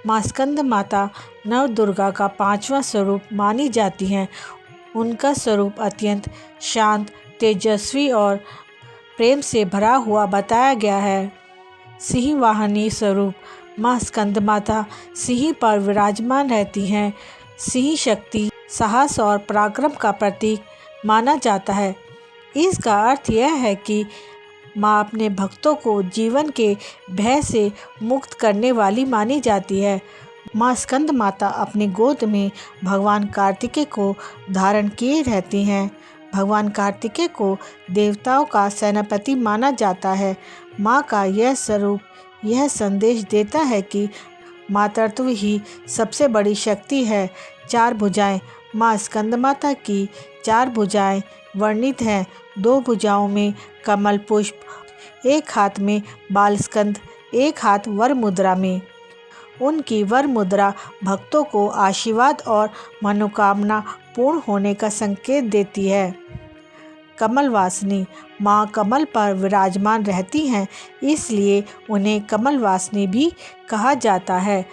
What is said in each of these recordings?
माँ स्कंद माता नव दुर्गा का 5वां स्वरूप मानी जाती हैं। उनका स्वरूप अत्यंत शांत, तेजस्वी और प्रेम से भरा हुआ बताया गया है। सिंह वाहिनी स्वरूप माँ स्कंद माता सिंह पर विराजमान रहती हैं। सिंह शक्ति, साहस और पराक्रम का प्रतीक माना जाता है। इसका अर्थ यह है कि माँ अपने भक्तों को जीवन के भय से मुक्त करने वाली मानी जाती है। माँ स्कंद माता अपनी गोद में भगवान कार्तिकेय को धारण किए रहती हैं। भगवान कार्तिकेय को देवताओं का सेनापति माना जाता है। माँ का यह स्वरूप यह संदेश देता है कि मातृत्व ही सबसे बड़ी शक्ति है। 4 भुजाएं। माँ स्कंद माता की 4 भुजाएं वर्णित हैं। 2 भुजाओं में कमल पुष्प, एक हाथ में बाल स्कंद, एक हाथ वर मुद्रा में। उनकी वर मुद्रा भक्तों को आशीर्वाद और मनोकामना पूर्ण होने का संकेत देती है। कमल वासिनी। माँ कमल पर विराजमान रहती हैं, इसलिए उन्हें कमल वासिनी भी कहा जाता है।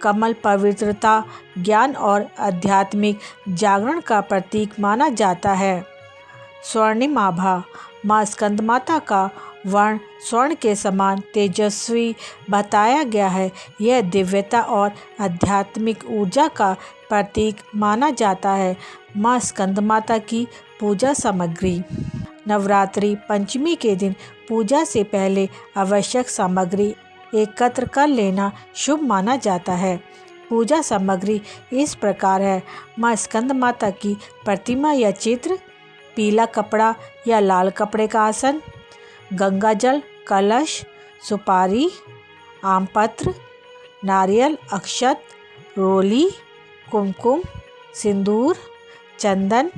कमल पवित्रता, ज्ञान और आध्यात्मिक जागरण का प्रतीक माना जाता है। स्वर्णिम आभा। माँ स्कंद माता का वर्ण स्वर्ण के समान तेजस्वी बताया गया है। यह दिव्यता और आध्यात्मिक ऊर्जा का प्रतीक माना जाता है। माँ स्कंद माता की पूजा सामग्री। नवरात्रि पंचमी के दिन पूजा से पहले आवश्यक सामग्री एकत्र कर लेना शुभ माना जाता है। पूजा सामग्री इस प्रकार है। माँ स्कंद माता की प्रतिमा या चित्र, पीला कपड़ा या लाल कपड़े का आसन, गंगा जल, कलश, सुपारी, आमपत्र, नारियल, अक्षत, रोली, कुमकुम, सिंदूर, चंदन,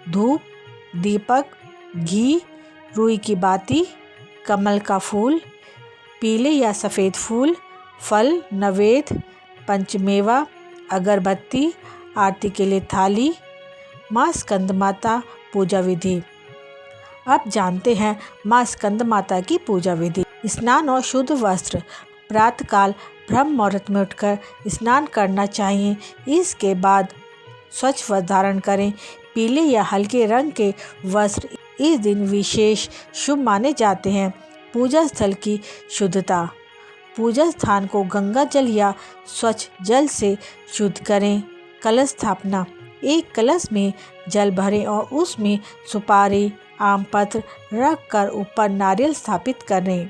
धूप, दीपक, घी, रुई की बाती, कमल का फूल, पीले या सफ़ेद फूल, फल, नवेद, पंचमेवा, अगरबत्ती, आरती के लिए थाली। माँ स्कंद माता पूजा विधि। अब जानते हैं माँ स्कंद माता की पूजा विधि। स्नान और शुद्ध वस्त्र। प्रातःकाल ब्रह्म मुहूर्त में उठकर स्नान करना चाहिए। इसके बाद स्वच्छ वस्त्र धारण करें। पीले या हल्के रंग के वस्त्र इस दिन विशेष शुभ माने जाते हैं। पूजा स्थल की शुद्धता। पूजा स्थान को गंगा जल या स्वच्छ जल से शुद्ध करें। कलश स्थापना। एक कलश में जल भरें और उसमें सुपारी, आम पत्र रख कर ऊपर नारियल स्थापित करें।